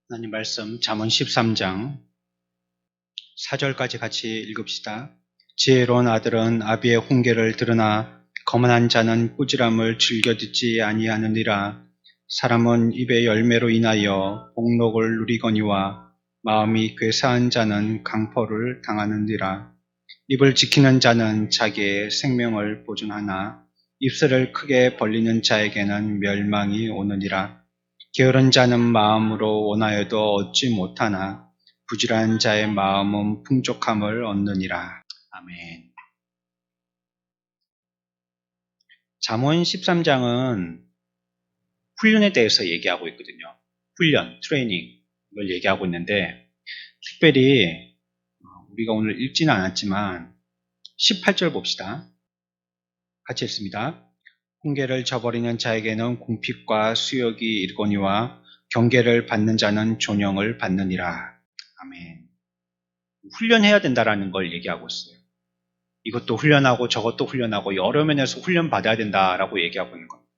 하나님 말씀 잠언 13장 4절까지 같이 읽읍시다. 지혜로운 아들은 아비의 훈계를 들으나 거만한 자는 꾸지람을 즐겨 듣지 아니하느니라. 사람은 입의 열매로 인하여 복록을 누리거니와 마음이 괴사한 자는 강포를 당하느니라. 입을 지키는 자는 자기의 생명을 보존하나 입술을 크게 벌리는 자에게는 멸망이 오느니라. 게으른 자는 마음으로 원하여도 얻지 못하나 부지런한 자의 마음은 풍족함을 얻느니라. 아멘. 잠언 13장은 훈련에 대해서 얘기하고 있거든요. 훈련, 트레이닝 을 얘기하고 있는데 특별히 우리가 오늘 읽지는 않았지만 18절 봅시다. 같이 읽습니다. 훈계를 저버리는 자에게는 궁핍과 수욕이 이르거니와 경계를 받는 자는 존영을 받느니라. 아멘. 훈련해야 된다라는 걸 얘기하고 있어요. 이것도 훈련하고 저것도 훈련하고 여러 면에서 훈련받아야 된다라고 얘기하고 있는 겁니다.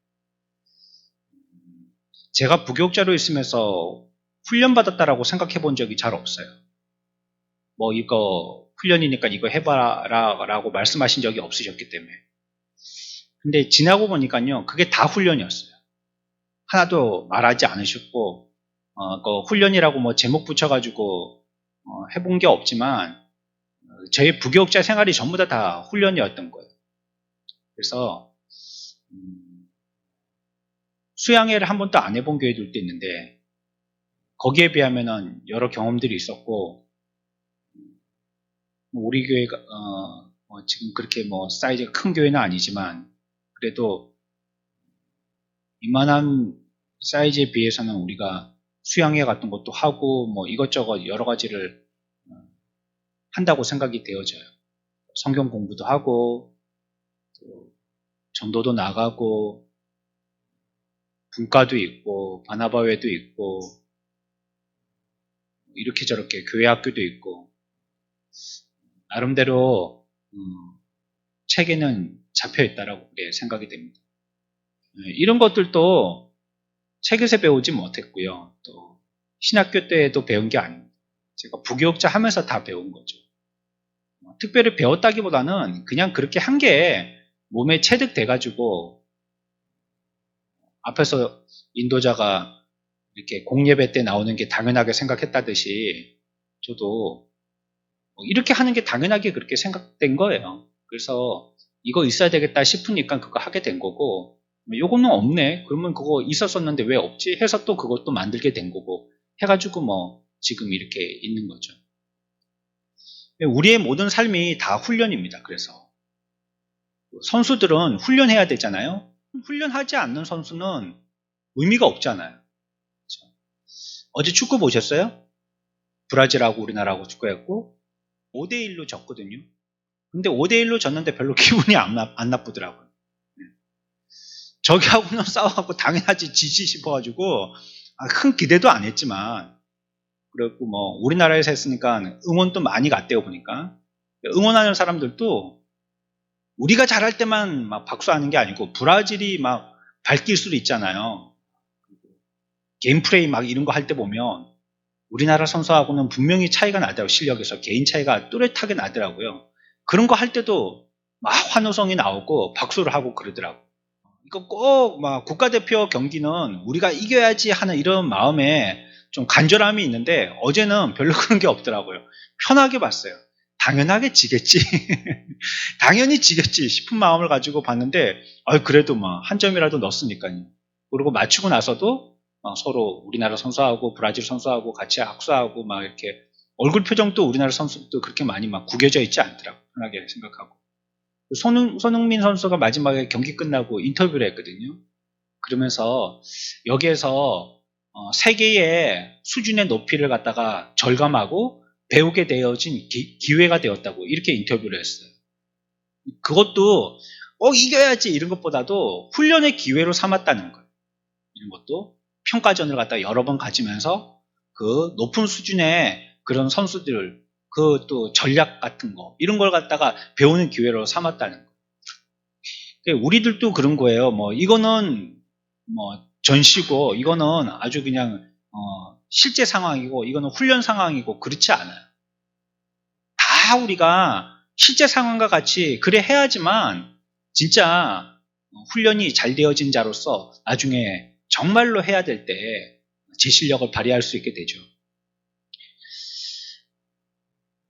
제가 부교육자로 있으면서 훈련받았다라고 생각해 본 적이 잘 없어요. 뭐 이거 훈련이니까 이거 해봐라 라고 말씀하신 적이 없으셨기 때문에. 근데 지나고 보니까요, 그게 다 훈련이었어요. 하나도 말하지 않으셨고, 그 훈련이라고 뭐 제목 붙여가지고 해본 게 없지만, 제 부교육자 생활이 전부 다 훈련이었던 거예요. 그래서 수양회를 한 번도 안 해본 교회들도 있는데, 거기에 비하면은 여러 경험들이 있었고, 우리 교회가 지금 그렇게 뭐 사이즈가 큰 교회는 아니지만, 그래도 이만한 사이즈에 비해서는 우리가 수양회 같은 것도 하고 뭐 이것저것 여러 가지를 한다고 생각이 되어져요. 성경 공부도 하고 또 전도도 나가고 분과도 있고 바나바회도 있고 이렇게 저렇게 교회 학교도 있고 나름대로 책에는 잡혀 있다라고 생각이 됩니다. 이런 것들도 책에서 배우지 못했고요. 또 신학교 때에도 배운 게 아닙니다. 제가 부교육자 하면서 다 배운 거죠. 특별히 배웠다기보다는 그냥 그렇게 한 게 몸에 체득돼가지고 앞에서 인도자가 이렇게 공예배 때 나오는 게 당연하게 생각했다듯이 저도 이렇게 하는 게 당연하게 그렇게 생각된 거예요. 그래서 이거 있어야 되겠다 싶으니까 그거 하게 된 거고 요거는 없네. 그러면 그거 있었었는데 왜 없지? 해서 또 그것도 만들게 된 거고 해가지고 뭐 지금 이렇게 있는 거죠. 우리의 모든 삶이 다 훈련입니다. 그래서 선수들은 훈련해야 되잖아요. 훈련하지 않는 선수는 의미가 없잖아요. 그렇죠? 어제 축구 보셨어요? 브라질하고 우리나라하고 축구했고 5대1로 졌거든요. 근데 5대1로 졌는데 별로 기분이 안 나쁘더라고요. 저기하고는 싸워갖고 당연하지 지지 싶어가지고 큰 기대도 안 했지만 그리고 뭐 우리나라에서 했으니까 응원도 많이 갔대요 보니까. 응원하는 사람들도 우리가 잘할 때만 막 박수하는 게 아니고 브라질이 막 밝힐 수도 있잖아요. 게임 플레이 막 이런 거 할 때 보면 우리나라 선수하고는 분명히 차이가 나더라고요. 실력에서 개인 차이가 뚜렷하게 나더라고요. 그런 거 할 때도 막 환호성이 나오고 박수를 하고 그러더라고요. 이거 꼭 막 국가대표 경기는 우리가 이겨야지 하는 이런 마음에 좀 간절함이 있는데 어제는 별로 그런 게 없더라고요. 편하게 봤어요. 당연하게 지겠지. 당연히 지겠지 싶은 마음을 가지고 봤는데 그래도 막 한 점이라도 넣었으니까요. 그리고 맞추고 나서도 서로 우리나라 선수하고 브라질 선수하고 같이 악수하고 막 이렇게 얼굴 표정도 우리나라 선수도 그렇게 많이 막 구겨져 있지 않더라고요. 편하게 생각하고. 손흥민 선수가 마지막에 경기 끝나고 인터뷰를 했거든요. 그러면서 여기에서 세계의 수준의 높이를 갖다가 절감하고 배우게 되어진 기회가 되었다고 이렇게 인터뷰를 했어요. 그것도 이겨야지 이런 것보다도 훈련의 기회로 삼았다는 거예요. 이런 것도 평가전을 갖다가 여러 번 가지면서 그 높은 수준의 그런 선수들 그 또 전략 같은 거 이런 걸 갖다가 배우는 기회로 삼았다는 거예요. 우리들도 그런 거예요. 뭐 이거는 뭐 전시고 이거는 아주 그냥 실제 상황이고 이거는 훈련 상황이고 그렇지 않아요. 다 우리가 실제 상황과 같이 그래 해야지만 진짜 훈련이 잘 되어진 자로서 나중에 정말로 해야 될 때 제 실력을 발휘할 수 있게 되죠.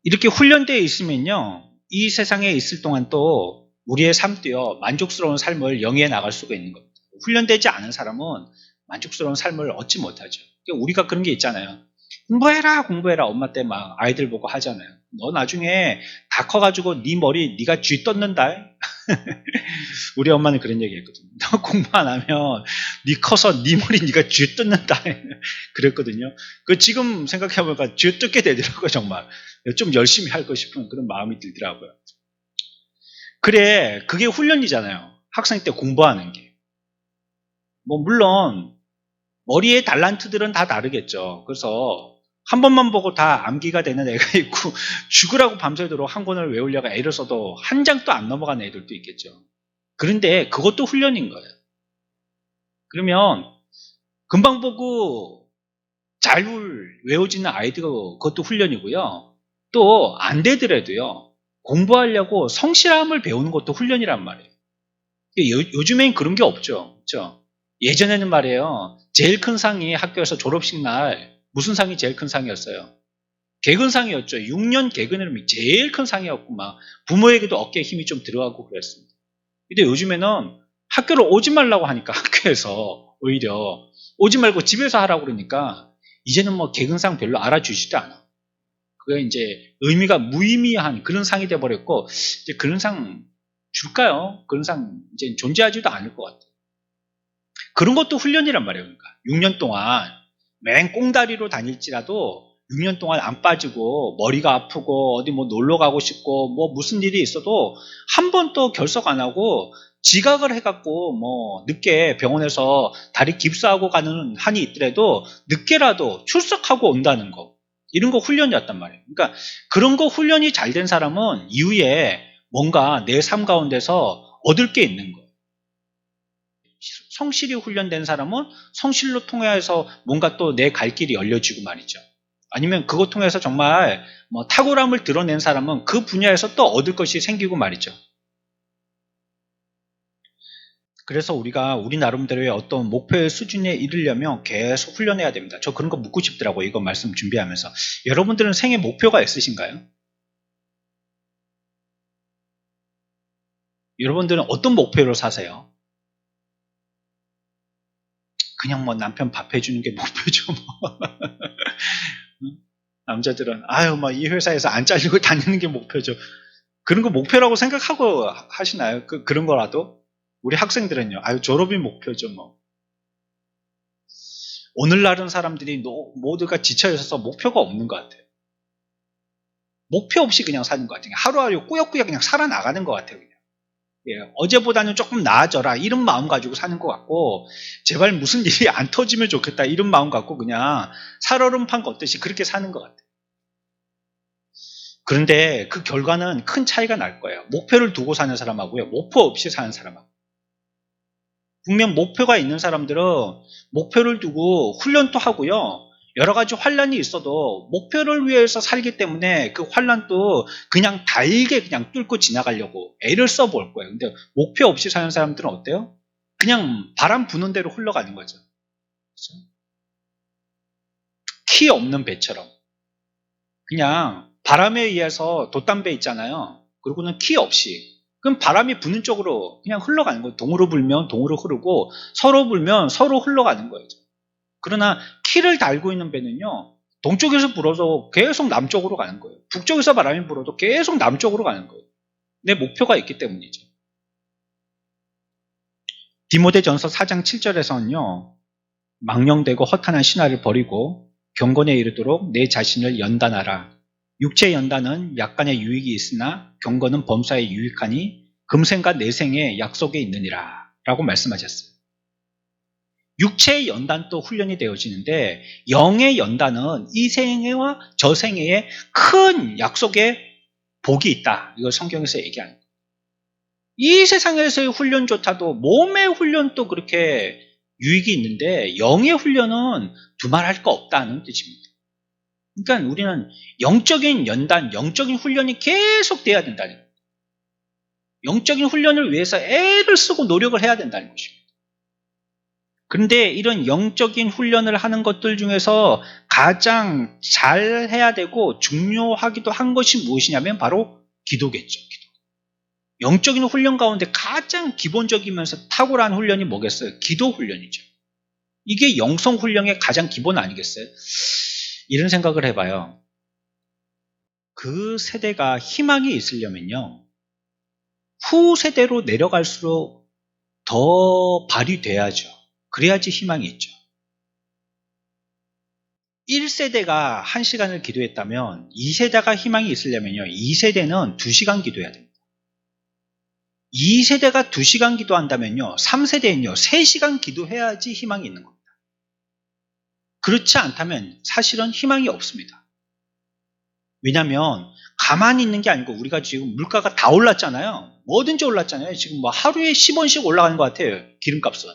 이렇게 훈련되어 있으면요, 이 세상에 있을 동안 또 우리의 삶도요, 만족스러운 삶을 영위해 나갈 수가 있는 겁니다. 훈련되지 않은 사람은 만족스러운 삶을 얻지 못하죠. 우리가 그런 게 있잖아요. 공부해라 엄마 때 막 아이들 보고 하잖아요. 너 나중에 다 커가지고 네 머리 네가 쥐 떴는다. 우리 엄마는 그런 얘기 했거든요. 너 공부 안 하면 네 커서 네 머리 네가 쥐 뜯는다. 그랬거든요. 그 지금 생각해보니까 쥐 뜯게 되더라고요. 정말 좀 열심히 하고 싶은 그런 마음이 들더라고요. 그래, 그게 훈련이잖아요. 학생 때 공부하는 게. 뭐 물론 머리의 달란트들은 다 다르겠죠. 그래서 한 번만 보고 다 암기가 되는 애가 있고 죽으라고 밤새도록 한 권을 외우려고 애를 써도 한 장도 안 넘어가는 애들도 있겠죠. 그런데 그것도 훈련인 거예요. 그러면 금방 보고 잘 외워지는 아이들도 그것도 훈련이고요. 또 안 되더라도요. 공부하려고 성실함을 배우는 것도 훈련이란 말이에요. 요즘엔 그런 게 없죠. 그렇죠? 예전에는 말이에요. 제일 큰 상이 학교에서 졸업식 날 무슨 상이 제일 큰 상이었어요? 개근상이었죠. 6년 개근이라면 제일 큰 상이었고 막 부모에게도 어깨에 힘이 좀 들어가고 그랬습니다. 근데 요즘에는 학교를 오지 말라고 하니까 학교에서 오히려 오지 말고 집에서 하라고 그러니까 이제는 뭐 개근상 별로 알아주지도 않아. 그게 이제 의미가 무의미한 그런 상이 돼버렸고 이제 그런 상 줄까요? 그런 상 이제 존재하지도 않을 것 같아요. 그런 것도 훈련이란 말이에요. 그러니까 6년 동안 맨 꽁다리로 다닐지라도 6년 동안 안 빠지고 머리가 아프고 어디 뭐 놀러 가고 싶고 뭐 무슨 일이 있어도 한 번도 결석 안 하고 지각을 해갖고 뭐 늦게 병원에서 다리 깁스하고 가는 한이 있더라도 늦게라도 출석하고 온다는 거. 이런 거 훈련이었단 말이에요. 그러니까 그런 거 훈련이 잘 된 사람은 이후에 뭔가 내 삶 가운데서 얻을 게 있는 거예요. 성실히 훈련된 사람은 성실로 통해서 뭔가 또 내 갈 길이 열려지고 말이죠. 아니면 그것 통해서 정말 뭐 탁월함을 드러낸 사람은 그 분야에서 또 얻을 것이 생기고 말이죠. 그래서 우리가 우리 나름대로의 어떤 목표의 수준에 이르려면 계속 훈련해야 됩니다. 저 그런 거 묻고 싶더라고요. 이거 말씀 준비하면서. 여러분들은 생애 목표가 있으신가요? 여러분들은 어떤 목표로 사세요? 그냥 뭐 남편 밥 해주는 게 목표죠. 뭐. 남자들은 아유 뭐 이 회사에서 안 잘리고 다니는 게 목표죠. 그런 거 목표라고 생각하고 하시나요? 그런 거라도? 우리 학생들은요. 아유 졸업이 목표죠 뭐. 오늘날은 사람들이 모두가 지쳐 있어서 목표가 없는 것 같아요. 목표 없이 그냥 사는 것 같아요. 하루하루 꾸역꾸역 그냥 살아나가는 것 같아요. 그냥. 예, 어제보다는 조금 나아져라 이런 마음 가지고 사는 것 같고 제발 무슨 일이 안 터지면 좋겠다 이런 마음 갖고 그냥 살얼음판 걷듯이 그렇게 사는 것 같아요. 그런데 그 결과는 큰 차이가 날 거예요. 목표를 두고 사는 사람하고요. 목표 없이 사는 사람하고. 분명 목표가 있는 사람들은 목표를 두고 훈련도 하고요. 여러 가지 환란이 있어도 목표를 위해서 살기 때문에 그 환란도 그냥 달게 그냥 뚫고 지나가려고 애를 써볼 거예요. 근데 목표 없이 사는 사람들은 어때요? 그냥 바람 부는 대로 흘러가는 거죠. 그렇죠? 키 없는 배처럼. 그냥 바람에 의해서 돛담배 있잖아요. 그리고는 키 없이. 그럼 바람이 부는 쪽으로 그냥 흘러가는 거예요. 동으로 불면 동으로 흐르고 서로 불면 서로 흘러가는 거예요. 그러나 키를 달고 있는 배는요. 동쪽에서 불어도 계속 남쪽으로 가는 거예요. 북쪽에서 바람이 불어도 계속 남쪽으로 가는 거예요. 내 목표가 있기 때문이죠. 디모데전서 4장 7절에서는요. 망령되고 허탄한 신화를 버리고 경건에 이르도록 내 자신을 연단하라. 육체 연단은 약간의 유익이 있으나 경건은 범사에 유익하니 금생과 내생의 약속에 있느니라 라고 말씀하셨어요. 육체의 연단도 훈련이 되어지는데 영의 연단은 이 생애와 저 생애에 큰 약속의 복이 있다. 이걸 성경에서 얘기하는 거예요. 이 세상에서의 훈련조차도 몸의 훈련도 그렇게 유익이 있는데 영의 훈련은 두말할 거 없다는 뜻입니다. 그러니까 우리는 영적인 연단, 영적인 훈련이 계속 돼야 된다는 거예요. 영적인 훈련을 위해서 애를 쓰고 노력을 해야 된다는 것입니다. 그런데 이런 영적인 훈련을 하는 것들 중에서 가장 잘 해야 되고 중요하기도 한 것이 무엇이냐면 바로 기도겠죠. 기도. 영적인 훈련 가운데 가장 기본적이면서 탁월한 훈련이 뭐겠어요? 기도 훈련이죠. 이게 영성 훈련의 가장 기본 아니겠어요? 이런 생각을 해봐요. 그 세대가 희망이 있으려면요, 후 세대로 내려갈수록 더 발휘돼야죠. 그래야지 희망이 있죠. 1세대가 1시간을 기도했다면 2세대가 희망이 있으려면요, 2세대는 2시간 기도해야 됩니다. 2세대가 2시간 기도한다면요, 3세대는요 3시간 기도해야지 희망이 있는 겁니다. 그렇지 않다면 사실은 희망이 없습니다. 왜냐하면 가만히 있는 게 아니고 우리가 지금 물가가 다 올랐잖아요. 뭐든지 올랐잖아요. 지금 뭐 하루에 10원씩 올라가는 것 같아요. 기름값은.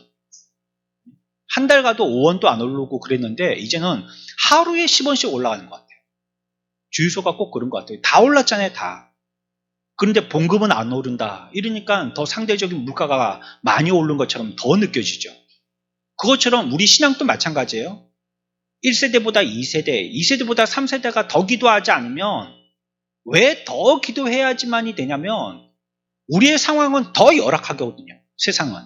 한 달 가도 5원도 안 오르고 그랬는데 이제는 하루에 10원씩 올라가는 것 같아요. 주유소가 꼭 그런 것 같아요. 다 올랐잖아요. 다. 그런데 봉급은 안 오른다. 이러니까 더 상대적인 물가가 많이 오른 것처럼 더 느껴지죠. 그것처럼 우리 신앙도 마찬가지예요. 1세대보다 2세대, 2세대보다 3세대가 더 기도하지 않으면 왜 더 기도해야지만이 되냐면 우리의 상황은 더 열악하거든요. 세상은.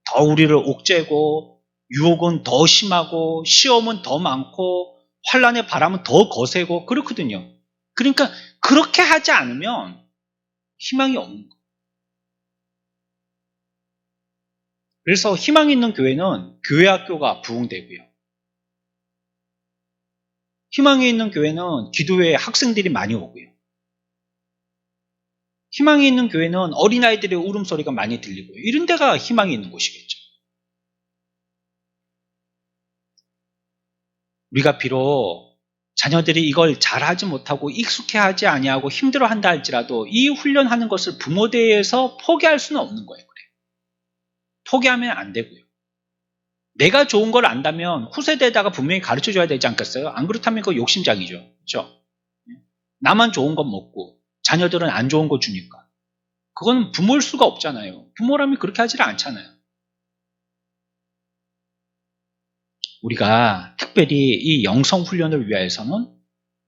더 우리를 옥죄고 유혹은 더 심하고 시험은 더 많고 환란의 바람은 더 거세고 그렇거든요. 그러니까 그렇게 하지 않으면 희망이 없는 거예요. 그래서 희망이 있는 교회는 교회 학교가 부흥되고요. 희망이 있는 교회는 기도회에 학생들이 많이 오고요. 희망이 있는 교회는 어린아이들의 울음소리가 많이 들리고요. 이런 데가 희망이 있는 곳이겠죠. 우리가 비록 자녀들이 이걸 잘하지 못하고 익숙해하지 아니하고 힘들어한다 할지라도 이 훈련하는 것을 부모대에서 포기할 수는 없는 거예요. 그래. 포기하면 안 되고요. 내가 좋은 걸 안다면 후세대에다가 분명히 가르쳐줘야 되지 않겠어요? 안 그렇다면 그거 욕심장이죠. 그렇죠? 나만 좋은 건 먹고 자녀들은 안 좋은 거 주니까. 그건 부모일 수가 없잖아요. 부모라면 그렇게 하지를 않잖아요. 우리가 특별히 이 영성 훈련을 위해서는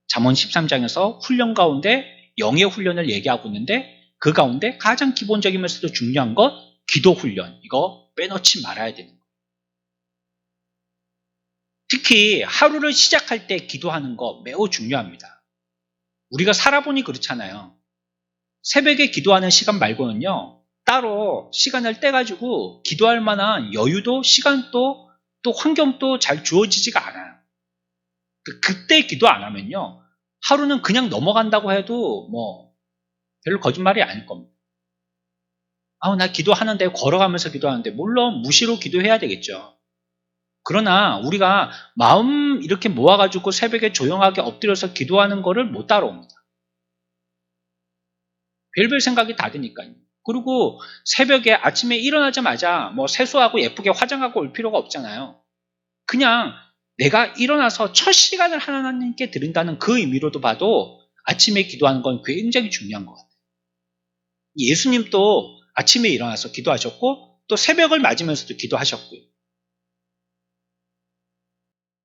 잠언 13장에서 훈련 가운데 영의 훈련을 얘기하고 있는데 그 가운데 가장 기본적이면서도 중요한 것 기도 훈련. 이거 빼놓지 말아야 되는 거예요. 특히 하루를 시작할 때 기도하는 거 매우 중요합니다. 우리가 살아보니 그렇잖아요. 새벽에 기도하는 시간 말고는요. 따로 시간을 떼가지고 기도할 만한 여유도 시간도 또 환경도 잘 주어지지가 않아요. 그때 기도 안 하면요. 하루는 그냥 넘어간다고 해도 뭐 별로 거짓말이 아닐 겁니다. 나 기도하는데 걸어가면서 기도하는데 물론 무시로 기도해야 되겠죠. 그러나 우리가 마음 이렇게 모아가지고 새벽에 조용하게 엎드려서 기도하는 거를 못 따라옵니다. 별별 생각이 다 드니까요. 그리고 새벽에 아침에 일어나자마자 뭐 세수하고 예쁘게 화장하고 올 필요가 없잖아요. 그냥 내가 일어나서 첫 시간을 하나님께 드린다는 그 의미로도 봐도 아침에 기도하는 건 굉장히 중요한 것 같아요. 예수님도 아침에 일어나서 기도하셨고 또 새벽을 맞으면서도 기도하셨고요.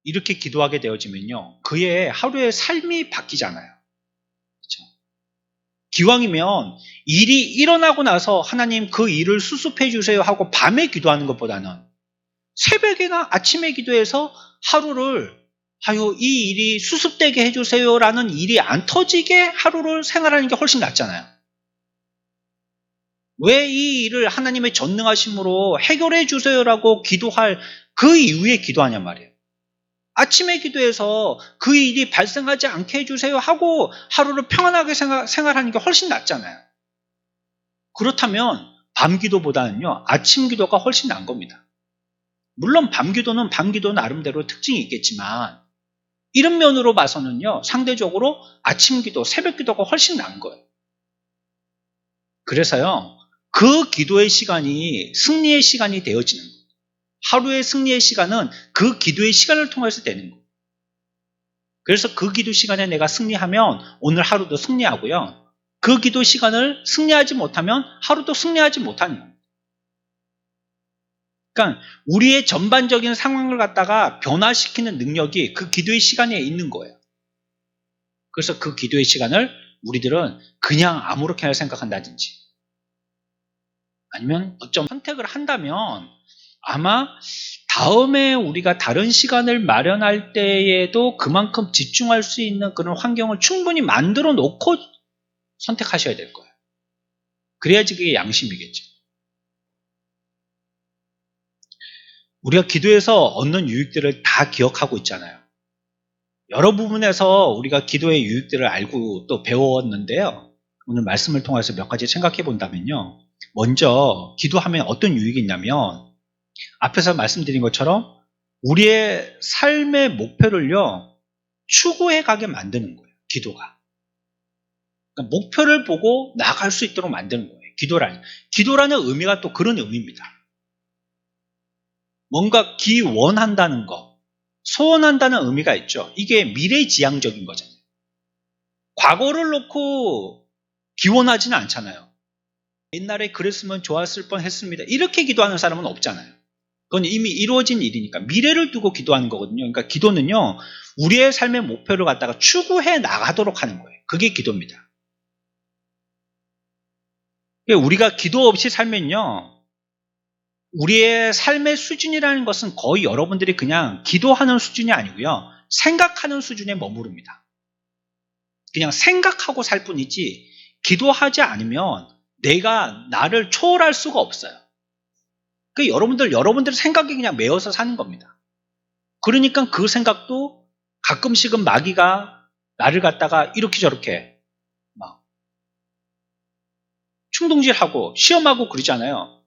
이렇게 기도하게 되어지면요. 그의 하루의 삶이 바뀌잖아요. 그렇죠? 기왕이면 일이 일어나고 나서 하나님 그 일을 수습해 주세요 하고 밤에 기도하는 것보다는 새벽이나 아침에 기도해서 하루를 이 일이 수습되게 해주세요라는 일이 안 터지게 하루를 생활하는 게 훨씬 낫잖아요. 왜 이 일을 하나님의 전능하심으로 해결해 주세요라고 기도할 그 이후에 기도하냔 말이에요. 아침에 기도해서 그 일이 발생하지 않게 해주세요 하고 하루를 평안하게 생활하는 게 훨씬 낫잖아요. 그렇다면 밤 기도보다는요. 아침 기도가 훨씬 나은 겁니다. 물론 밤 기도는 나름대로 특징이 있겠지만 이런 면으로 봐서는요. 상대적으로 아침 기도, 새벽 기도가 훨씬 나은 거예요. 그래서요. 그 기도의 시간이 승리의 시간이 되어지는 거예요. 하루의 승리의 시간은 그 기도의 시간을 통해서 되는 거예요. 그래서 그 기도 시간에 내가 승리하면 오늘 하루도 승리하고요. 그 기도 시간을 승리하지 못하면 하루도 승리하지 못하는 겁니다. 그러니까 우리의 전반적인 상황을 갖다가 변화시키는 능력이 그 기도의 시간에 있는 거예요. 그래서 그 기도의 시간을 우리들은 그냥 아무렇게나 생각한다든지 아니면 어쩜 선택을 한다면 아마 다음에 우리가 다른 시간을 마련할 때에도 그만큼 집중할 수 있는 그런 환경을 충분히 만들어 놓고 선택하셔야 될 거예요. 그래야지 그게 양심이겠죠. 우리가 기도에서 얻는 유익들을 다 기억하고 있잖아요. 여러 부분에서 우리가 기도의 유익들을 알고 또 배웠는데요. 오늘 말씀을 통해서 몇 가지 생각해 본다면요. 먼저 기도하면 어떤 유익이 있냐면 앞에서 말씀드린 것처럼 우리의 삶의 목표를요. 추구해 가게 만드는 거예요. 기도가. 그러니까 목표를 보고 나갈 수 있도록 만드는 거예요. 기도라는 의미가 또 그런 의미입니다. 뭔가 기원한다는 거, 소원한다는 의미가 있죠. 이게 미래지향적인 거잖아요. 과거를 놓고 기원하지는 않잖아요. 옛날에 그랬으면 좋았을 뻔했습니다. 이렇게 기도하는 사람은 없잖아요. 그건 이미 이루어진 일이니까 미래를 두고 기도하는 거거든요. 그러니까 기도는요. 우리의 삶의 목표를 갖다가 추구해 나가도록 하는 거예요. 그게 기도입니다. 우리가 기도 없이 살면요. 우리의 삶의 수준이라는 것은 거의 여러분들이 그냥 기도하는 수준이 아니고요. 생각하는 수준에 머무릅니다. 그냥 생각하고 살 뿐이지 기도하지 않으면 내가 나를 초월할 수가 없어요. 여러분들 생각이 그냥 매여서 사는 겁니다. 그러니까 그 생각도 가끔씩은 마귀가 나를 갖다가 이렇게 저렇게 막 충동질하고 시험하고 그러잖아요.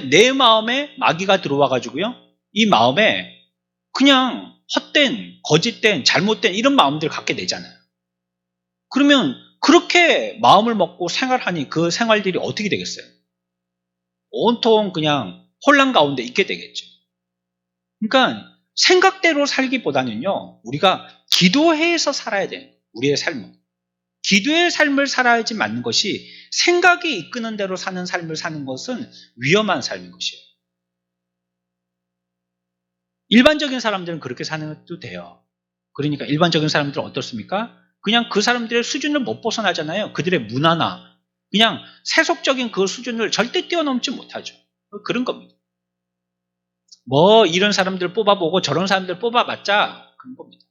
내 마음에 마귀가 들어와가지고요. 이 마음에 그냥 헛된, 거짓된, 잘못된 이런 마음들을 갖게 되잖아요. 그러면 그렇게 마음을 먹고 생활하니 그 생활들이 어떻게 되겠어요? 온통 그냥 혼란 가운데 있게 되겠죠. 그러니까 생각대로 살기보다는요. 우리가 기도해서 살아야 돼요. 우리의 삶은. 기도의 삶을 살아야지 맞는 것이 생각이 이끄는 대로 사는 삶을 사는 것은 위험한 삶인 것이에요. 일반적인 사람들은 그렇게 사는 것도 돼요. 그러니까 일반적인 사람들은 어떻습니까? 그냥 그 사람들의 수준을 못 벗어나잖아요. 그들의 문화나 그냥 세속적인 그 수준을 절대 뛰어넘지 못하죠. 그런 겁니다. 이런 사람들 뽑아보고 저런 사람들 뽑아봤자 그런 겁니다.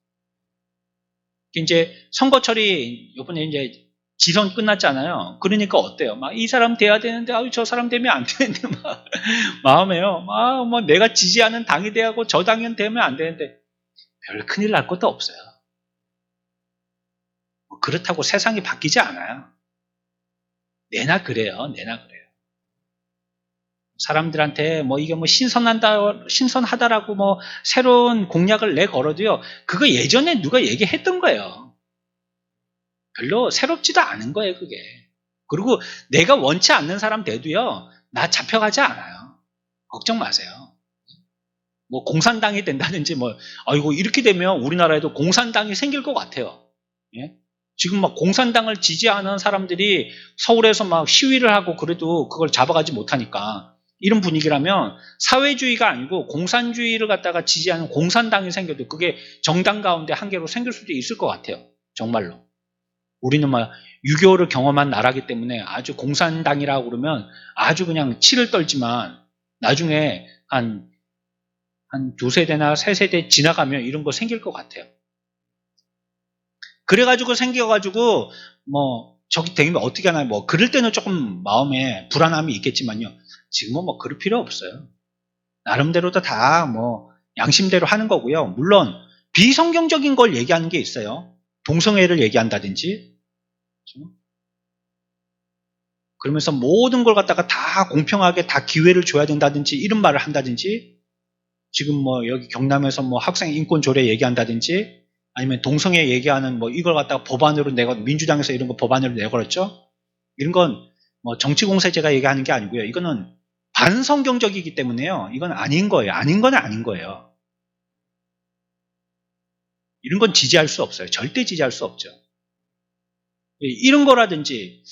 이제 선거철이 이번에 이제 지선 끝났잖아요. 그러니까 어때요? 막 이 사람 돼야 되는데 저 사람 되면 안 되는데 막 마음에요. 내가 지지하는 당이 돼야고 저 당은 되면 안 되는데 별 큰일 날 것도 없어요. 그렇다고 세상이 바뀌지 않아요. 내나 그래요. 사람들한테 이게 신선하다라고 새로운 공약을 내걸어도요. 그거 예전에 누가 얘기했던 거예요. 별로 새롭지도 않은 거예요, 그게. 그리고 내가 원치 않는 사람 돼도요. 나 잡혀가지 않아요. 걱정 마세요. 공산당이 된다든지 아이고 이렇게 되면 우리나라에도 공산당이 생길 것 같아요. 예? 지금 공산당을 지지하는 사람들이 서울에서 시위를 하고 그래도 그걸 잡아가지 못하니까 이런 분위기라면 사회주의가 아니고 공산주의를 갖다가 지지하는 공산당이 생겨도 그게 정당 가운데 한 개로 생길 수도 있을 것 같아요. 정말로. 우리는 6.25를 경험한 나라기 때문에 아주 공산당이라고 그러면 아주 그냥 치를 떨지만 나중에 한 두세대나 세세대 지나가면 이런 거 생길 것 같아요. 그래가지고 생겨가지고 저기 되면 어떻게 하나 그럴 때는 조금 마음에 불안함이 있겠지만요. 지금은 그럴 필요 없어요. 나름대로도 다 양심대로 하는 거고요. 물론 비성경적인 걸 얘기하는 게 있어요. 동성애를 얘기한다든지 그러면서 모든 걸 갖다가 다 공평하게 다 기회를 줘야 된다든지 이런 말을 한다든지 지금 여기 경남에서 학생 인권 조례 얘기한다든지 아니면 동성애 얘기하는 이걸 갖다가 법안으로 민주당에서 이런 거 법안으로 내걸었죠. 이런 건 정치공세제가 얘기하는 게 아니고요. 이거는 반성경적이기 때문에요. 이건 아닌 거예요. 아닌 건 아닌 거예요. 이런 건 지지할 수 없어요. 절대 지지할 수 없죠. 이런 거라든지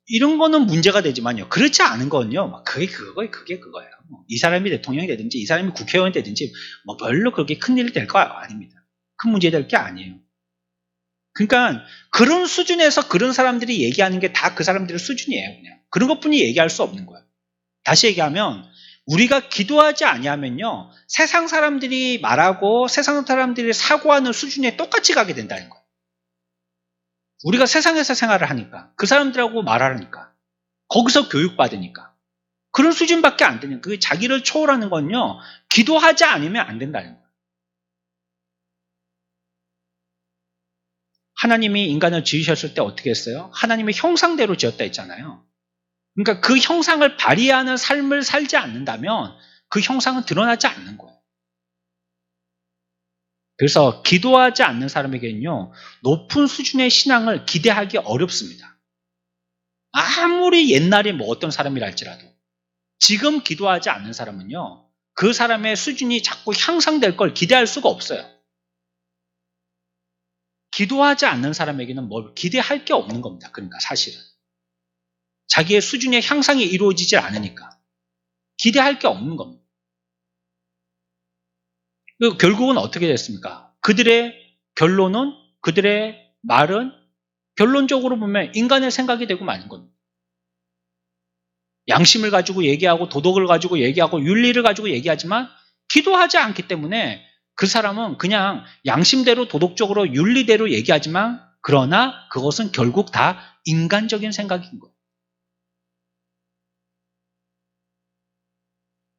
이런 거는 문제가 되지만요. 그렇지 않은 건요. 그게 그거예요. 이 사람이 대통령이 되든지 이 사람이 국회의원이 되든지 뭐 별로 그렇게 큰일이 될 거 아닙니다. 큰 문제 될 게 아니에요. 그러니까 그런 수준에서 그런 사람들이 얘기하는 게 다 그 사람들의 수준이에요. 그냥 그런 것뿐이 얘기할 수 없는 거예요. 다시 얘기하면 우리가 기도하지 아니하면요. 세상 사람들이 말하고 세상 사람들이 사고하는 수준에 똑같이 가게 된다는 거예요. 우리가 세상에서 생활을 하니까 그 사람들하고 말하니까 거기서 교육받으니까 그런 수준밖에 안 되는 그 자기를 초월하는 건요. 기도하지 않으면 안 된다는 거예요. 하나님이 인간을 지으셨을 때 어떻게 했어요? 하나님의 형상대로 지었다 했잖아요. 그러니까 그 형상을 발휘하는 삶을 살지 않는다면 그 형상은 드러나지 않는 거예요. 그래서 기도하지 않는 사람에게는요. 높은 수준의 신앙을 기대하기 어렵습니다. 아무리 옛날에 뭐 어떤 사람이랄지라도 지금 기도하지 않는 사람은요. 그 사람의 수준이 자꾸 향상될 걸 기대할 수가 없어요. 기도하지 않는 사람에게는 뭘 기대할 게 없는 겁니다. 그러니까 사실은. 자기의 수준의 향상이 이루어지질 않으니까 기대할 게 없는 겁니다. 결국은 어떻게 됐습니까? 그들의 결론은, 그들의 말은 결론적으로 보면 인간의 생각이 되고 마는 겁니다. 양심을 가지고 얘기하고 도덕을 가지고 얘기하고 윤리를 가지고 얘기하지만 기도하지 않기 때문에 그 사람은 그냥 양심대로 도덕적으로 윤리대로 얘기하지만 그러나 그것은 결국 다 인간적인 생각인 거예요.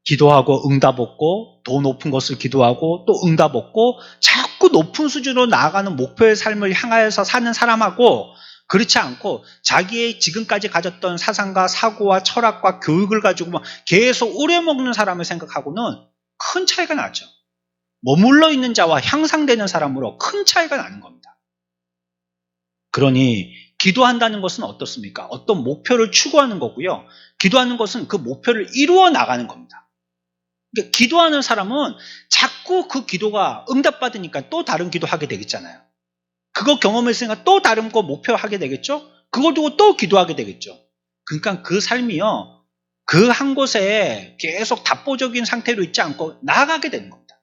기도하고 응답 얻고 더 높은 것을 기도하고 또 응답 얻고 자꾸 높은 수준으로 나아가는 목표의 삶을 향하여서 사는 사람하고 그렇지 않고 자기의 지금까지 가졌던 사상과 사고와 철학과 교육을 가지고 계속 우려먹는 사람을 생각하고는 큰 차이가 나죠. 머물러 있는 자와 향상되는 사람으로 큰 차이가 나는 겁니다. 그러니 기도한다는 것은 어떻습니까? 어떤 목표를 추구하는 거고요. 기도하는 것은 그 목표를 이루어 나가는 겁니다. 그러니까 기도하는 사람은 자꾸 그 기도가 응답받으니까 또 다른 기도하게 되겠잖아요. 그거 경험했으니까 또 다른 거 목표하게 되겠죠? 그걸 두고 또 기도하게 되겠죠. 그러니까 그 삶이요. 그 한 곳에 계속 답보적인 상태로 있지 않고 나아가게 되는 겁니다.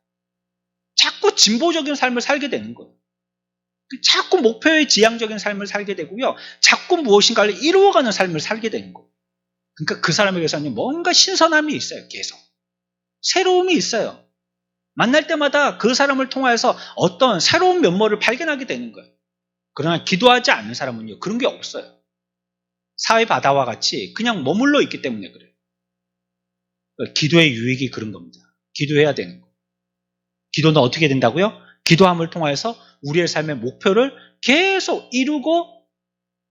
자꾸 진보적인 삶을 살게 되는 거예요. 자꾸 목표의 지향적인 삶을 살게 되고요. 자꾸 무엇인가를 이루어가는 삶을 살게 되는 거예요. 그러니까 그 사람에게서는 뭔가 신선함이 있어요. 계속. 새로움이 있어요. 만날 때마다 그 사람을 통해서 어떤 새로운 면모를 발견하게 되는 거예요. 그러나 기도하지 않는 사람은요. 그런 게 없어요. 사회 바다와 같이 그냥 머물러 있기 때문에 그래요. 기도의 유익이 그런 겁니다. 기도해야 되는 거예요. 기도는 어떻게 된다고요? 기도함을 통해서 우리의 삶의 목표를 계속 이루고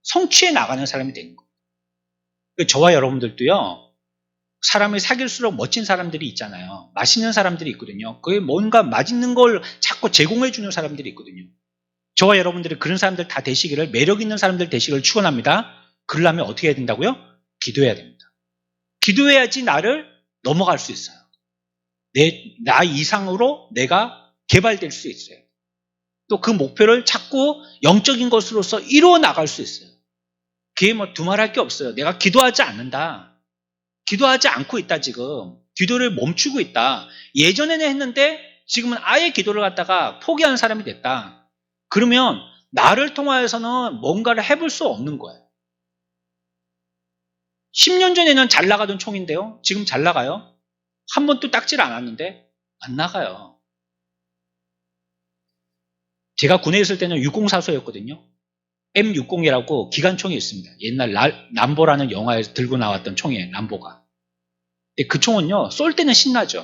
성취해 나가는 사람이 되는 거예요. 저와 여러분들도요. 사람을 사귈수록 멋진 사람들이 있잖아요. 맛있는 사람들이 있거든요. 그게 뭔가 맛있는 걸 자꾸 제공해 주는 사람들이 있거든요. 저와 여러분들이 그런 사람들 다 되시기를, 매력 있는 사람들 되시기를 축원합니다. 그러려면 어떻게 해야 된다고요? 기도해야 됩니다. 기도해야지 나를 넘어갈 수 있어요. 나 이상으로 내가 개발될 수 있어요. 또 그 목표를 자꾸 영적인 것으로서 이루어 나갈 수 있어요. 그게 뭐 두말할 게 없어요. 내가 기도하지 않는다. 기도하지 않고 있다 지금. 기도를 멈추고 있다. 예전에는 했는데 지금은 아예 기도를 갖다가 포기하는 사람이 됐다. 그러면 나를 통하여서는 뭔가를 해볼 수 없는 거예요. 10년 전에는 잘 나가던 총인데요. 지금 잘 나가요? 한 번도 딱지를 안 왔는데 안 나가요. 제가 군에 있을 때는 604소였거든요. M60이라고 기관총이 있습니다. 옛날 람보라는 영화에서 들고 나왔던 총이에요. 람보가. 근데 그 총은요. 쏠 때는 신나죠.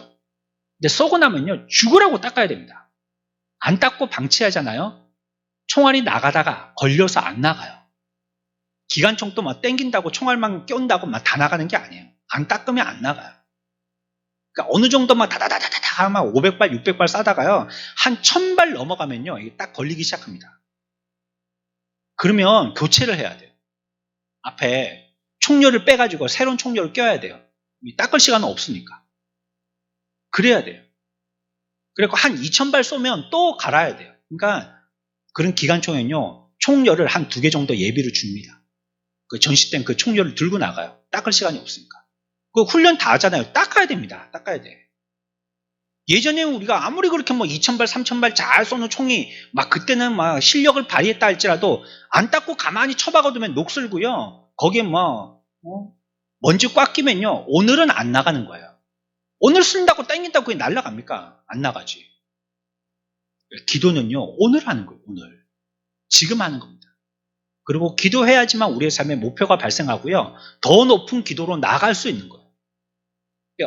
근데 쏘고 나면요. 죽으라고 닦아야 됩니다. 안 닦고 방치하잖아요. 총알이 나가다가 걸려서 안 나가요. 기관총도 막 땡긴다고 총알만 껴온다고 막 다 나가는 게 아니에요. 안 닦으면 안 나가요. 그러니까 어느 정도 막 다다다다다 하면 500발, 600발 쏴다가요. 한 1000발 넘어가면요. 이게 딱 걸리기 시작합니다. 그러면 교체를 해야 돼요. 앞에 총열을 빼가지고 새로운 총열을 껴야 돼요. 닦을 시간은 없으니까. 그래야 돼요. 그리고 한 2,000발 쏘면 또 갈아야 돼요. 그러니까 그런 기관총은요, 총열을 한 2개 정도 예비로 줍니다. 그 전시 땐 그 총열을 들고 나가요. 닦을 시간이 없으니까. 그 훈련 다 하잖아요. 닦아야 됩니다. 닦아야 돼. 예전에 우리가 아무리 그렇게 뭐 2,000발, 3,000발 잘 쏘는 총이 막 그때는 막 실력을 발휘했다 할지라도 안 닦고 가만히 쳐박아두면 녹슬고요. 거기에 뭐 먼지 꽉 끼면요. 오늘은 안 나가는 거예요. 오늘 쓴다고 땡긴다고 그게 날아갑니까? 안 나가지. 기도는요. 오늘 하는 거예요. 오늘. 지금 하는 겁니다. 그리고 기도해야지만 우리의 삶에 목표가 발생하고요. 더 높은 기도로 나아갈 수 있는 거예요.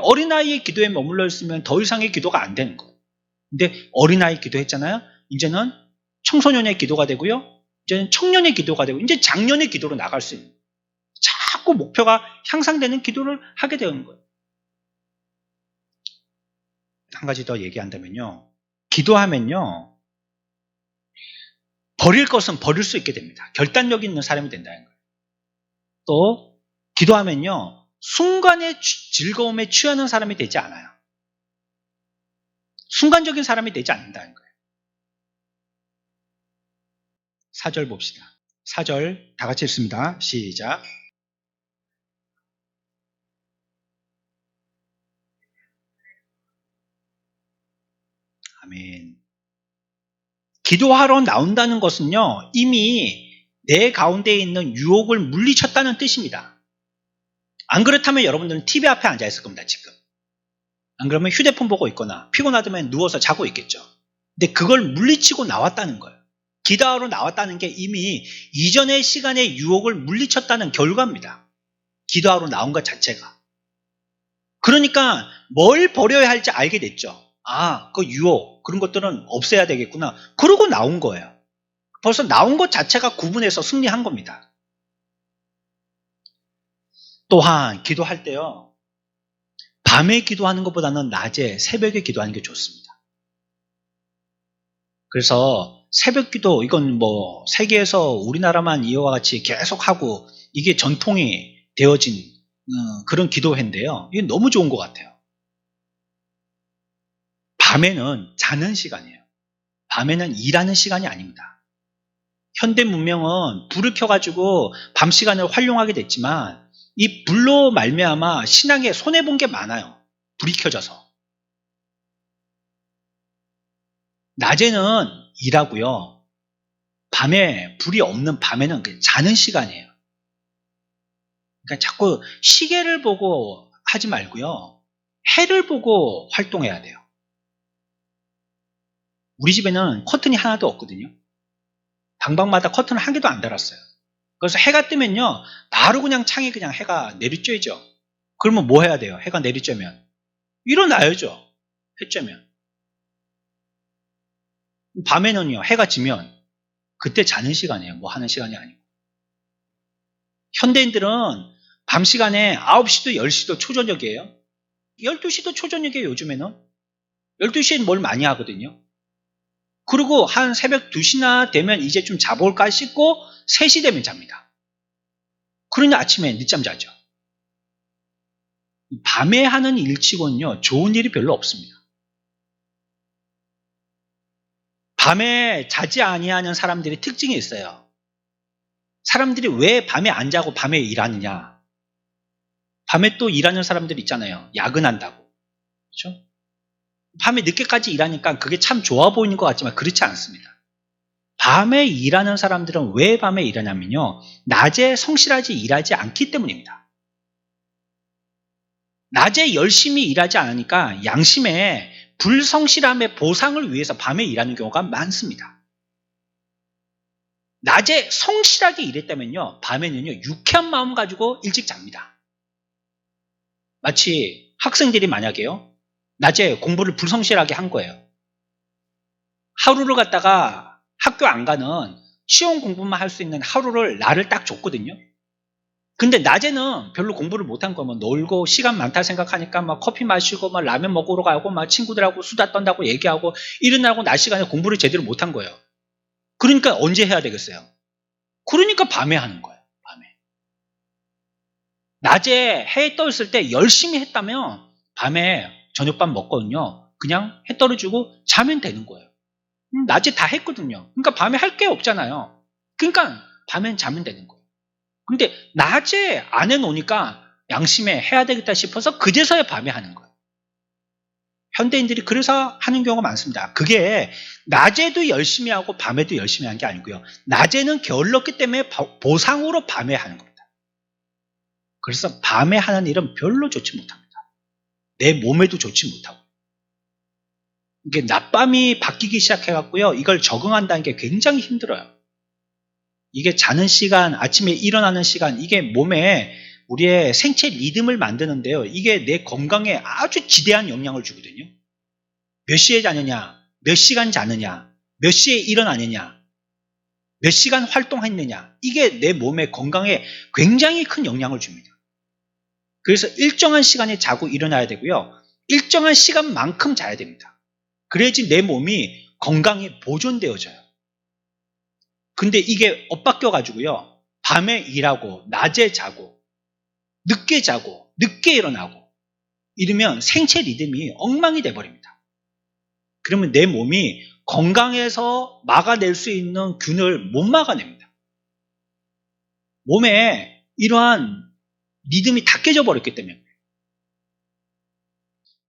어린아이의 기도에 머물러 있으면 더 이상의 기도가 안 되는 거예요. 근데 어린아이 기도했잖아요. 이제는 청소년의 기도가 되고요. 이제는 청년의 기도가 되고 이제 장년의 기도로 나갈 수 있는 거예요. 자꾸 목표가 향상되는 기도를 하게 되는 거예요. 한 가지 더 얘기한다면요. 기도하면요. 버릴 것은 버릴 수 있게 됩니다. 결단력 있는 사람이 된다는 거예요. 또 기도하면요. 순간의 즐거움에 취하는 사람이 되지 않아요. 순간적인 사람이 되지 않는다는 거예요. 4절 봅시다. 4절 다 같이 읽습니다. 시작. 아멘. 기도하러 나온다는 것은요. 이미 내 가운데 있는 유혹을 물리쳤다는 뜻입니다. 안 그렇다면 여러분들은 TV 앞에 앉아 있을 겁니다. 지금. 안 그러면 휴대폰 보고 있거나 피곤하다면 누워서 자고 있겠죠. 근데 그걸 물리치고 나왔다는 거예요. 기도하러 나왔다는 게 이미 이전의 시간의 유혹을 물리쳤다는 결과입니다. 기도하러 나온 것 자체가. 그러니까 뭘 버려야 할지 알게 됐죠. 아, 그 유혹 그런 것들은 없애야 되겠구나. 그러고 나온 거예요. 벌써 나온 것 자체가 구분해서 승리한 겁니다. 또한 기도할 때요. 밤에 기도하는 것보다는 낮에 새벽에 기도하는 게 좋습니다. 그래서 새벽 기도 이건 뭐 세계에서 우리나라만 이와 같이 계속 하고 이게 전통이 되어진 그런 기도회인데요. 이게 너무 좋은 것 같아요. 밤에는 자는 시간이에요. 밤에는 일하는 시간이 아닙니다. 현대 문명은 불을 켜가지고 밤 시간을 활용하게 됐지만 이 불로 말미암아 신앙에 손해본 게 많아요. 불이 켜져서. 낮에는 일하고요. 밤에 불이 없는 밤에는 자는 시간이에요. 그러니까 자꾸 시계를 보고 하지 말고요. 해를 보고 활동해야 돼요. 우리 집에는 커튼이 하나도 없거든요. 방방마다 커튼을 한 개도 안 달았어요. 그래서 해가 뜨면요. 바로 그냥 창에 그냥 해가 내리쬐죠. 그러면 뭐 해야 돼요? 해가 내리쬐면. 일어나야죠. 해 쬐면. 밤에는요. 해가 지면 그때 자는 시간이에요. 뭐 하는 시간이 아니고. 현대인들은 밤 시간에 9시도 10시도 초저녁이에요. 12시도 초저녁이에요. 요즘에는. 12시엔 뭘 많이 하거든요. 그리고 한 새벽 2시나 되면 이제 좀 자볼까 싶고 3시 되면 잡니다. 그러니 아침에 늦잠 자죠. 밤에 하는 일치고는요. 좋은 일이 별로 없습니다. 밤에 자지 아니하는 사람들이 특징이 있어요. 사람들이 왜 밤에 안 자고 밤에 일하느냐. 밤에 또 일하는 사람들이 있잖아요. 야근한다고. 그렇죠? 밤에 늦게까지 일하니까 그게 참 좋아 보이는 것 같지만 그렇지 않습니다. 밤에 일하는 사람들은 왜 밤에 일하냐면요. 낮에 성실하지 일하지 않기 때문입니다. 낮에 열심히 일하지 않으니까 양심에 불성실함의 보상을 위해서 밤에 일하는 경우가 많습니다. 낮에 성실하게 일했다면요. 밤에는요. 유쾌한 마음 가지고 일찍 잡니다. 마치 학생들이 만약에요. 낮에 공부를 불성실하게 한 거예요. 하루를 갖다가 학교 안 가는 시험 공부만 할 수 있는 하루를 날을 딱 줬거든요. 근데 낮에는 별로 공부를 못한 거면 놀고 시간 많다 생각하니까 막 커피 마시고 막 라면 먹으러 가고 막 친구들하고 수다 떤다고 얘기하고 일어나고 낮 시간에 공부를 제대로 못한 거예요. 그러니까 언제 해야 되겠어요? 그러니까 밤에 하는 거예요. 밤에. 낮에 해 떠 있을 때 열심히 했다면 밤에 저녁밥 먹거든요. 그냥 해 떨어지고 자면 되는 거예요. 낮에 다 했거든요. 그러니까 밤에 할 게 없잖아요. 그러니까 밤엔 자면 되는 거예요. 근데 낮에 안 해놓으니까 양심에 해야 되겠다 싶어서 그제서야 밤에 하는 거예요. 현대인들이 그래서 하는 경우가 많습니다. 그게 낮에도 열심히 하고 밤에도 열심히 하는 게 아니고요. 낮에는 게을렀기 때문에 보상으로 밤에 하는 겁니다. 그래서 밤에 하는 일은 별로 좋지 못합니다. 내 몸에도 좋지 못하고. 이게 낮밤이 바뀌기 시작해갖고요. 이걸 적응한다는 게 굉장히 힘들어요. 이게 자는 시간, 아침에 일어나는 시간, 이게 몸에 우리의 생체 리듬을 만드는데요. 이게 내 건강에 아주 지대한 영향을 주거든요. 몇 시에 자느냐, 몇 시간 자느냐, 몇 시에 일어나느냐, 몇 시간 활동했느냐, 이게 내 몸의 건강에 굉장히 큰 영향을 줍니다. 그래서 일정한 시간에 자고 일어나야 되고요. 일정한 시간만큼 자야 됩니다. 그래야지 내 몸이 건강히 보존되어져요. 근데 이게 엇바뀌어 가지고요. 밤에 일하고 낮에 자고 늦게 자고 늦게 일어나고 이러면 생체 리듬이 엉망이 돼버립니다. 그러면 내 몸이 건강해서 막아낼 수 있는 균을 못 막아냅니다. 몸에 이러한 리듬이 다 깨져버렸기 때문에.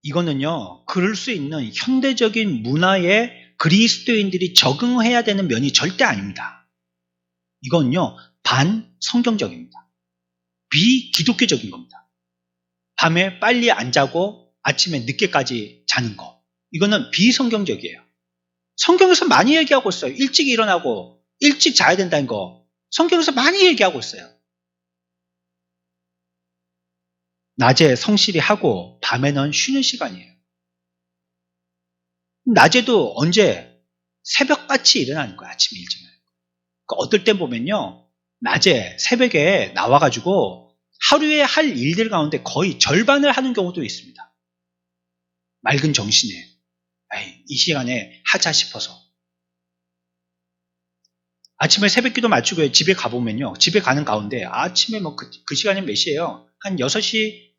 이거는요, 그럴 수 있는 현대적인 문화에 그리스도인들이 적응해야 되는 면이 절대 아닙니다. 이건요, 반성경적입니다. 비기독교적인 겁니다. 밤에 빨리 안 자고 아침에 늦게까지 자는 거. 이거는 비성경적이에요. 성경에서 많이 얘기하고 있어요. 일찍 일어나고 일찍 자야 된다는 거. 성경에서 많이 얘기하고 있어요. 낮에 성실히 하고 밤에는 쉬는 시간이에요. 낮에도 언제 새벽같이 일어나는 거예요. 아침 일찍. 그러니까 어떨 때 보면요. 낮에 새벽에 나와가지고 하루에 할 일들 가운데 거의 절반을 하는 경우도 있습니다. 맑은 정신에 이 시간에 하자 싶어서. 아침에 새벽기도 마치고 집에 가보면요. 집에 가는 가운데 아침에 그 시간이 몇 시예요? 한 6시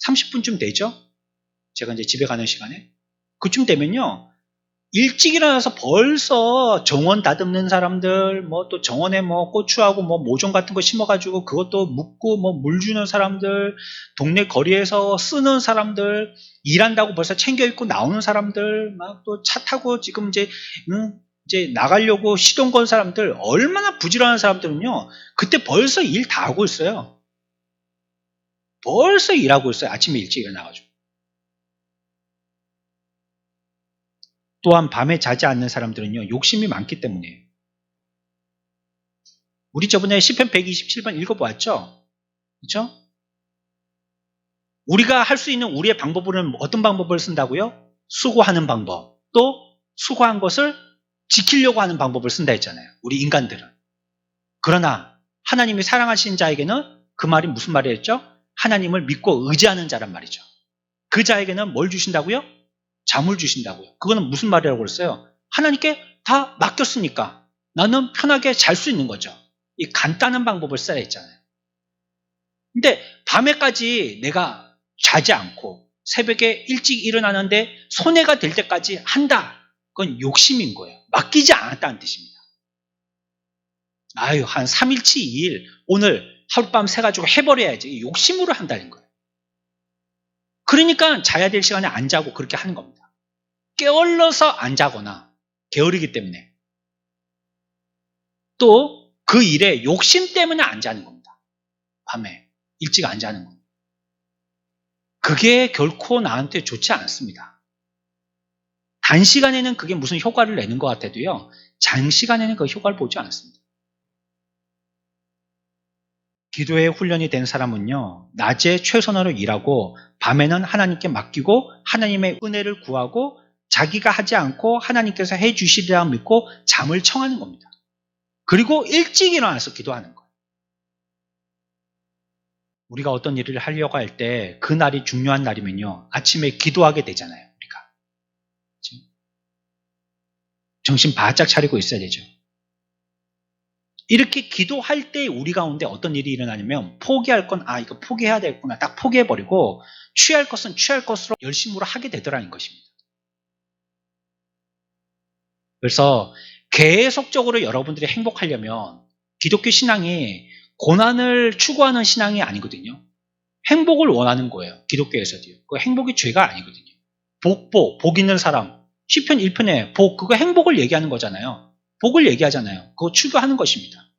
30분쯤 되죠? 제가 이제 집에 가는 시간에. 그쯤 되면요. 일찍 일어나서 벌써 정원 다듬는 사람들, 또 정원에 고추하고 모종 같은 거 심어가지고 그것도 묻고 물 주는 사람들, 동네 거리에서 쓰는 사람들, 일한다고 벌써 챙겨 입고 나오는 사람들, 막 또 차 타고 지금 이제 나가려고 시동 건 사람들, 얼마나 부지런한 사람들은요, 그때 벌써 일 다 하고 있어요. 벌써 일하고 있어요. 아침에 일찍 일어나가지고. 또한 밤에 자지 않는 사람들은요. 욕심이 많기 때문이에요. 우리 저번에 시편 127번 읽어보았죠? 그렇죠? 우리가 할 수 있는 우리의 방법은 어떤 방법을 쓴다고요? 수고하는 방법. 또 수고한 것을 지키려고 하는 방법을 쓴다 했잖아요. 우리 인간들은. 그러나 하나님이 사랑하시는 자에게는 그 말이 무슨 말이었죠? 하나님을 믿고 의지하는 자란 말이죠. 그 자에게는 뭘 주신다고요? 잠을 주신다고요. 그거는 무슨 말이라고 그랬어요? 하나님께 다 맡겼으니까 나는 편하게 잘 수 있는 거죠. 이 간단한 방법을 써야 했잖아요. 근데 밤에까지 내가 자지 않고 새벽에 일찍 일어나는데 손해가 될 때까지 한다. 그건 욕심인 거예요. 맡기지 않았다는 뜻입니다. 한 3일치 2일 오늘 하룻밤 새가지고 해버려야지. 욕심으로 한다는 거예요. 그러니까 자야 될 시간에 안 자고 그렇게 하는 겁니다. 게을러서 안 자거나 게으르기 때문에 또 그 일에 욕심 때문에 안 자는 겁니다. 밤에 일찍 안 자는 겁니다. 그게 결코 나한테 좋지 않습니다. 단시간에는 그게 무슨 효과를 내는 것 같아도요. 장시간에는 그 효과를 보지 않습니다. 기도의 훈련이 된 사람은요. 낮에 최선으로 일하고 밤에는 하나님께 맡기고 하나님의 은혜를 구하고 자기가 하지 않고 하나님께서 해 주시리라 믿고 잠을 청하는 겁니다. 그리고 일찍 일어나서 기도하는 거예요. 우리가 어떤 일을 하려고 할 때 그 날이 중요한 날이면요. 아침에 기도하게 되잖아요. 우리가. 그렇죠? 정신 바짝 차리고 있어야 되죠. 이렇게 기도할 때 우리 가운데 어떤 일이 일어나냐면 포기할 건 이거 포기해야 되겠구나 딱 포기해버리고 취할 것은 취할 것으로 열심으로 하게 되더라는 것입니다. 그래서 계속적으로 여러분들이 행복하려면 기독교 신앙이 고난을 추구하는 신앙이 아니거든요. 행복을 원하는 거예요. 기독교에서도요. 그 행복이 죄가 아니거든요. 복 있는 사람. 시편 1편에 복, 그거 행복을 얘기하는 거잖아요. 복을 얘기하잖아요. 그거 추구하는 것입니다.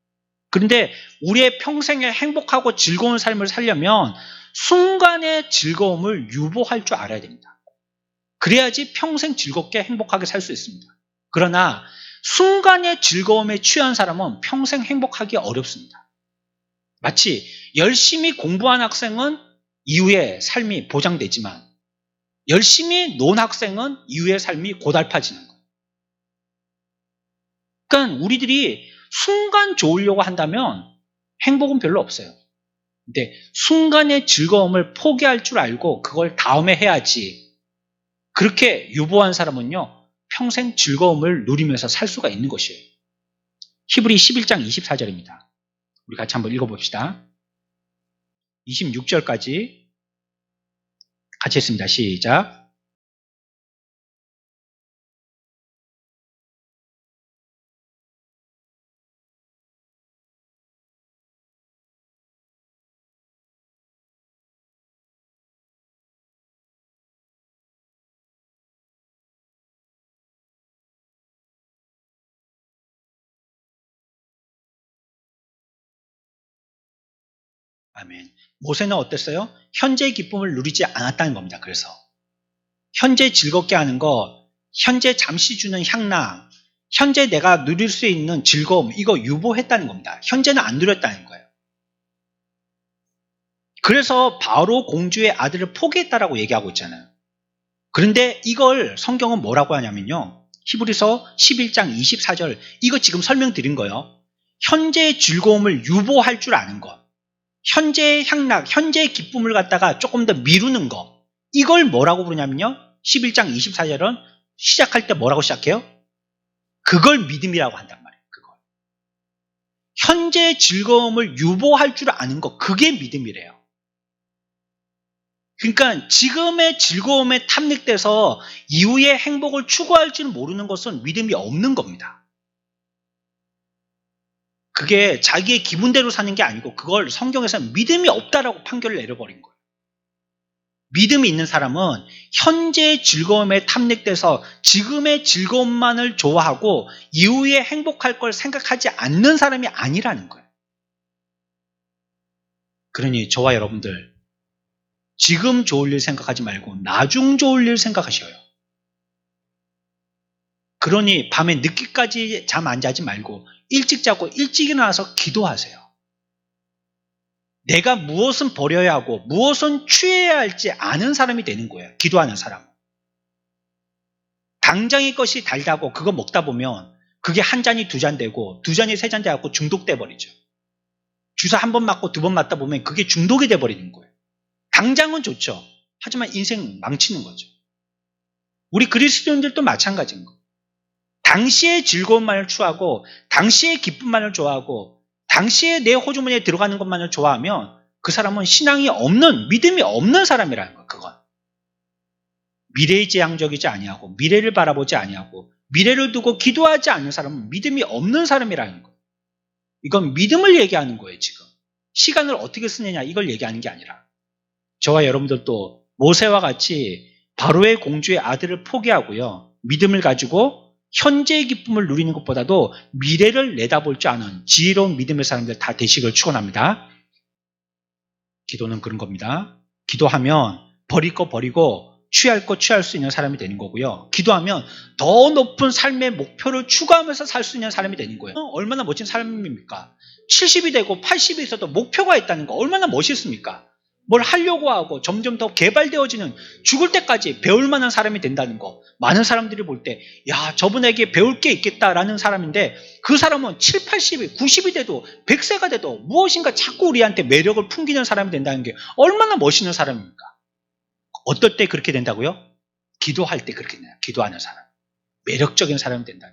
그런데 우리의 평생에 행복하고 즐거운 삶을 살려면 순간의 즐거움을 유보할 줄 알아야 됩니다. 그래야지 평생 즐겁게 행복하게 살 수 있습니다. 그러나 순간의 즐거움에 취한 사람은 평생 행복하기 어렵습니다. 마치 열심히 공부한 학생은 이후의 삶이 보장되지만 열심히 논 학생은 이후의 삶이 고달파지는 거예요. 그러니까 우리들이 순간 좋으려고 한다면 행복은 별로 없어요. 근데 순간의 즐거움을 포기할 줄 알고 그걸 다음에 해야지. 그렇게 유보한 사람은요. 평생 즐거움을 누리면서 살 수가 있는 것이에요. 히브리 11장 24절입니다. 우리 같이 한번 읽어봅시다. 26절까지 같이 했습니다. 시작. 아멘. 모세는 어땠어요? 현재의 기쁨을 누리지 않았다는 겁니다. 그래서 현재 즐겁게 하는 것, 현재 잠시 주는 향락, 현재 내가 누릴 수 있는 즐거움, 이거 유보했다는 겁니다. 현재는 안 누렸다는 거예요. 그래서 바로 공주의 아들을 포기했다라고 얘기하고 있잖아요. 그런데 이걸 성경은 뭐라고 하냐면요. 히브리서 11장 24절, 이거 지금 설명드린 거예요. 현재의 즐거움을 유보할 줄 아는 것, 현재의 향락, 현재의 기쁨을 갖다가 조금 더 미루는 것, 이걸 뭐라고 부르냐면요. 11장 24절은 시작할 때 뭐라고 시작해요? 그걸 믿음이라고 한단 말이에요. 그걸. 현재의 즐거움을 유보할 줄 아는 것, 그게 믿음이래요. 그러니까 지금의 즐거움에 탐닉돼서 이후의 행복을 추구할 줄 모르는 것은 믿음이 없는 겁니다. 그게 자기의 기분대로 사는 게 아니고 그걸 성경에서는 믿음이 없다라고 판결을 내려버린 거예요. 믿음이 있는 사람은 현재의 즐거움에 탐닉돼서 지금의 즐거움만을 좋아하고 이후에 행복할 걸 생각하지 않는 사람이 아니라는 거예요. 그러니 저와 여러분들 지금 좋을 일 생각하지 말고 나중 좋을 일 생각하셔요. 그러니 밤에 늦게까지 잠 안 자지 말고 일찍 자고 일찍 일어나서 기도하세요. 내가 무엇은 버려야 하고 무엇은 취해야 할지 아는 사람이 되는 거예요. 기도하는 사람은. 당장의 것이 달다고 그거 먹다 보면 그게 한 잔이 두 잔 되고 두 잔이 세 잔 돼갖고 중독돼 버리죠. 주사 한 번 맞고 두 번 맞다 보면 그게 중독이 돼 버리는 거예요. 당장은 좋죠. 하지만 인생 망치는 거죠. 우리 그리스도인들도 마찬가지인 거예요. 당시의 즐거움만을 추구하고 당시의 기쁨만을 좋아하고 당시에 내 호주머니에 들어가는 것만을 좋아하면 그 사람은 신앙이 없는, 믿음이 없는 사람이라는 거예요. 그건. 미래지향적이지 아니하고 미래를 바라보지 아니하고 미래를 두고 기도하지 않는 사람은 믿음이 없는 사람이라는 거예요. 이건 믿음을 얘기하는 거예요. 지금. 시간을 어떻게 쓰느냐 이걸 얘기하는 게 아니라 저와 여러분들도 모세와 같이 바로의 공주의 아들을 포기하고요. 믿음을 가지고 현재의 기쁨을 누리는 것보다도 미래를 내다볼 줄 아는 지혜로운 믿음의 사람들 다 되시길 축원합니다. 기도는 그런 겁니다. 기도하면 버릴 거 버리고 취할 거 취할 수 있는 사람이 되는 거고요. 기도하면 더 높은 삶의 목표를 추구하면서 살 수 있는 사람이 되는 거예요. 얼마나 멋진 삶입니까? 70이 되고 80이 있어도 목표가 있다는 거 얼마나 멋있습니까? 뭘 하려고 하고 점점 더 개발되어지는 죽을 때까지 배울 만한 사람이 된다는 거. 많은 사람들이 볼 때 야 저분에게 배울 게 있겠다라는 사람인데 그 사람은 7, 80이 90이 돼도 100세가 돼도 무엇인가 자꾸 우리한테 매력을 풍기는 사람이 된다는 게 얼마나 멋있는 사람입니까? 어떨 때 그렇게 된다고요? 기도할 때 그렇게 된다. 기도하는 사람. 매력적인 사람이 된다.